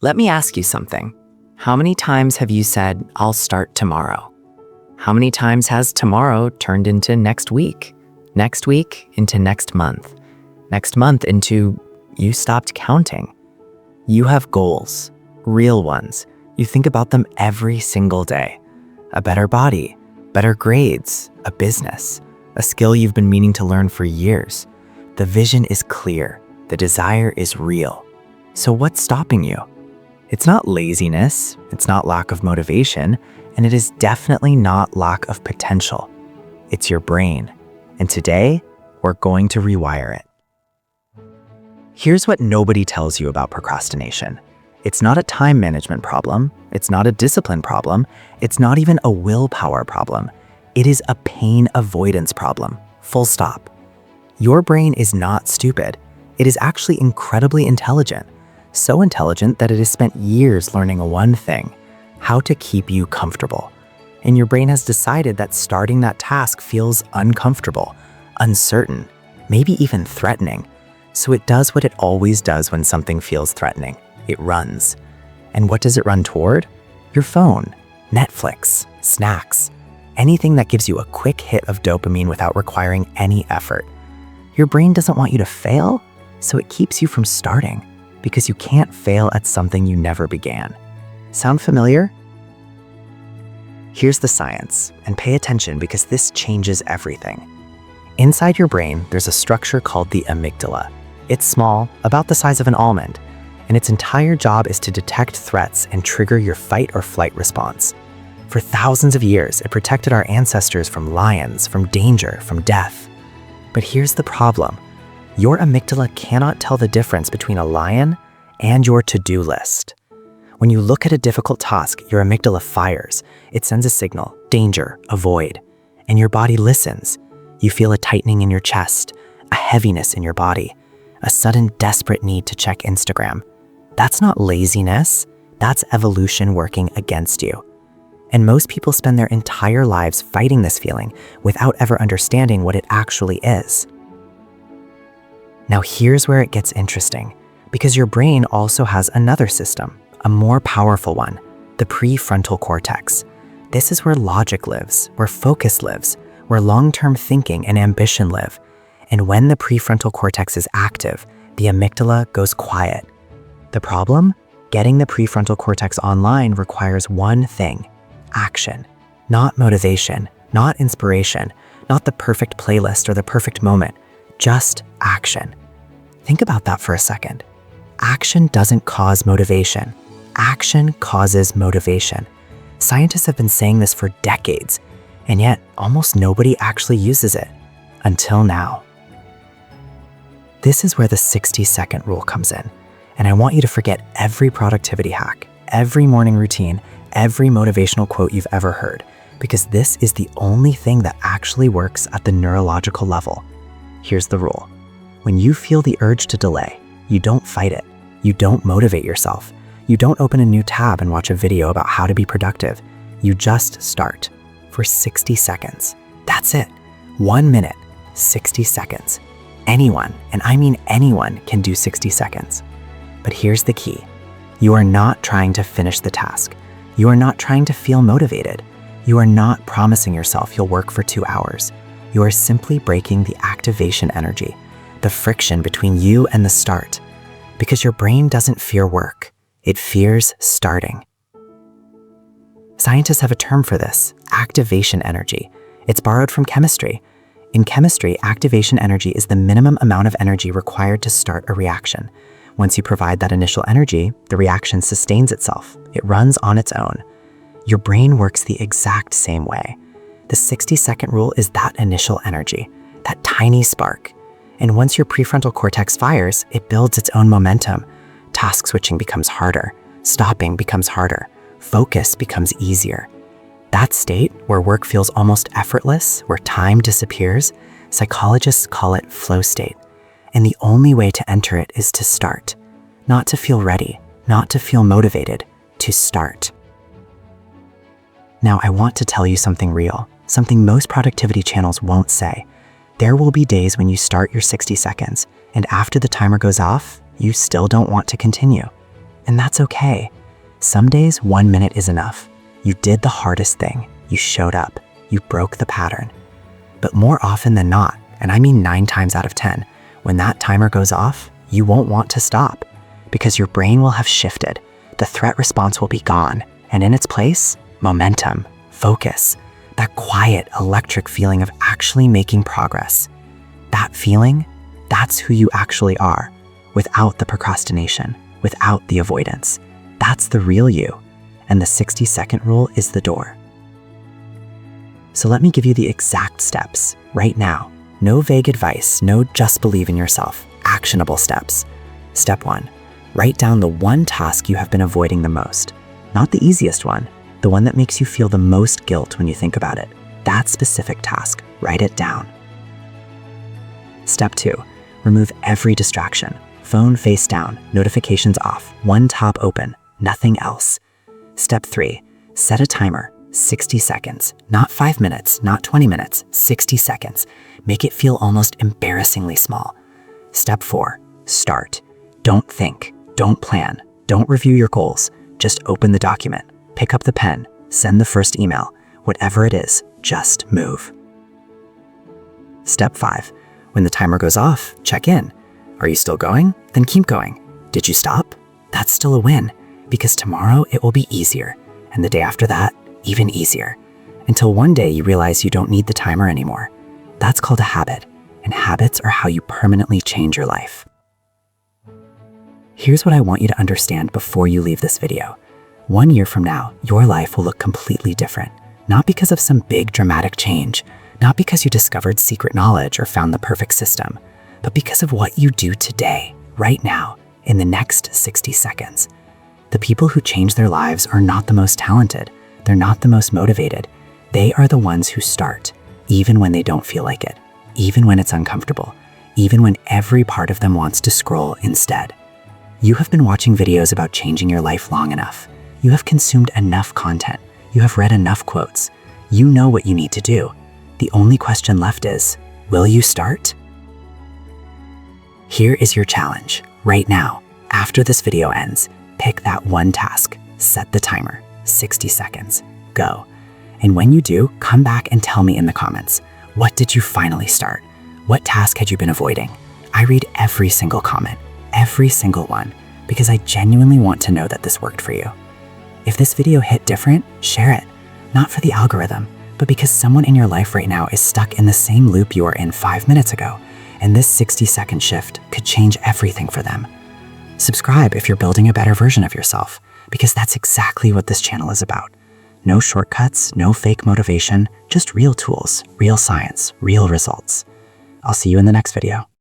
Let me ask you something. How many times have you said, I'll start tomorrow? How many times has tomorrow turned into next week into next month into you stopped counting? You have goals, real ones. You think about them every single day. A better body, better grades, a business, a skill you've been meaning to learn for years. The vision is clear. The desire is real. So what's stopping you? It's not laziness, it's not lack of motivation, and it is definitely not lack of potential. It's your brain. And today, we're going to rewire it. Here's what nobody tells you about procrastination. It's not a time management problem. It's not a discipline problem. It's not even a willpower problem. It is a pain avoidance problem. Full stop. Your brain is not stupid. It is actually incredibly intelligent. So intelligent that it has spent years learning one thing: how to keep you comfortable. And your brain has decided that starting that task feels uncomfortable, uncertain, maybe even threatening. So it does what it always does when something feels threatening. It runs. And what does it run toward? Your phone, Netflix, snacks, anything that gives you a quick hit of dopamine without requiring any effort. Your brain doesn't want you to fail, so it keeps you from starting, because you can't fail at something you never began. Sound familiar? Here's the science, and pay attention because this changes everything. Inside your brain, there's a structure called the amygdala. It's small, about the size of an almond, and its entire job is to detect threats and trigger your fight or flight response. For thousands of years, it protected our ancestors from lions, from danger, from death. But here's the problem. Your amygdala cannot tell the difference between a lion and your to-do list. When you look at a difficult task, your amygdala fires. It sends a signal, danger, avoid, and your body listens. You feel a tightening in your chest, a heaviness in your body, a sudden desperate need to check Instagram. That's not laziness, that's evolution working against you. And most people spend their entire lives fighting this feeling without ever understanding what it actually is. Now here's where it gets interesting, because your brain also has another system, a more powerful one, the prefrontal cortex. This is where logic lives, where focus lives, where long-term thinking and ambition live. And when the prefrontal cortex is active, the amygdala goes quiet. The problem? Getting the prefrontal cortex online requires one thing: action. Not motivation, not inspiration, not the perfect playlist or the perfect moment, just action. Think about that for a second. Action doesn't cause motivation. Action causes motivation. Scientists have been saying this for decades, and yet almost nobody actually uses it. Until now. This is where the 60-second rule comes in, and I want you to forget every productivity hack, every morning routine, every motivational quote you've ever heard, because this is the only thing that actually works at the neurological level. Here's the rule. When you feel the urge to delay, you don't fight it. You don't motivate yourself. You don't open a new tab and watch a video about how to be productive. You just start for 60 seconds. That's it. 1 minute, 60 seconds. Anyone, and I mean anyone, can do 60 seconds. But here's the key. You are not trying to finish the task. You are not trying to feel motivated. You are not promising yourself you'll work for 2 hours. You are simply breaking the activation energy, the friction between you and the start. Because your brain doesn't fear work. It fears starting. Scientists have a term for this, activation energy. It's borrowed from chemistry. In chemistry, activation energy is the minimum amount of energy required to start a reaction. Once you provide that initial energy, the reaction sustains itself. It runs on its own. Your brain works the exact same way. The 60-second rule is that initial energy, that tiny spark. And once your prefrontal cortex fires, it builds its own momentum. Task switching becomes harder. Stopping becomes harder. Focus becomes easier. That state, where work feels almost effortless, where time disappears, psychologists call it flow state. And the only way to enter it is to start. Not to feel ready, not to feel motivated, to start. Now, I want to tell you something real, something most productivity channels won't say. There will be days when you start your 60 seconds, and after the timer goes off, you still don't want to continue. And that's okay. Some days 1 minute is enough. You did the hardest thing. You showed up. You broke the pattern. But more often than not, and I mean 9 times out of 10, when that timer goes off, you won't want to stop because your brain will have shifted. The threat response will be gone, and in its place, momentum, focus, that quiet, electric feeling of actually making progress. That feeling, that's who you actually are, without the procrastination, without the avoidance. That's the real you, and the 60-second rule is the door. So let me give you the exact steps right now. No vague advice, no just believe in yourself, actionable steps. Step 1, write down the one task you have been avoiding the most. Not the easiest one, the one that makes you feel the most guilt when you think about it. That specific task, write it down. Step 2, remove every distraction. Phone face down, notifications off, one tab open, nothing else. Step 3, set a timer, 60 seconds, not 5 minutes, not 20 minutes, 60 seconds. Make it feel almost embarrassingly small. Step 4, start. Don't think, don't plan, don't review your goals. Just open the document, pick up the pen, send the first email. Whatever it is, just move. Step 5, when the timer goes off, check in. Are you still going? Then keep going. Did you stop? That's still a win, because tomorrow it will be easier, and the day after that, even easier, until one day you realize you don't need the timer anymore. That's called a habit, and habits are how you permanently change your life. Here's what I want you to understand before you leave this video. 1 year from now, your life will look completely different, not because of some big dramatic change, not because you discovered secret knowledge or found the perfect system, but because of what you do today, right now, in the next 60 seconds. The people who change their lives are not the most talented. They're not the most motivated. They are the ones who start, even when they don't feel like it, even when it's uncomfortable, even when every part of them wants to scroll instead. You have been watching videos about changing your life long enough. You have consumed enough content. You have read enough quotes. You know what you need to do. The only question left is, will you start? Here is your challenge. Right now, after this video ends, pick that one task, set the timer, 60 seconds, go. And when you do, come back and tell me in the comments, what did you finally start? What task had you been avoiding? I read every single comment, every single one, because I genuinely want to know that this worked for you. If this video hit different, share it. Not for the algorithm, but because someone in your life right now is stuck in the same loop you were in 5 minutes ago, and this 60-second shift could change everything for them. Subscribe if you're building a better version of yourself, because that's exactly what this channel is about. No shortcuts, no fake motivation, just real tools, real science, real results. I'll see you in the next video.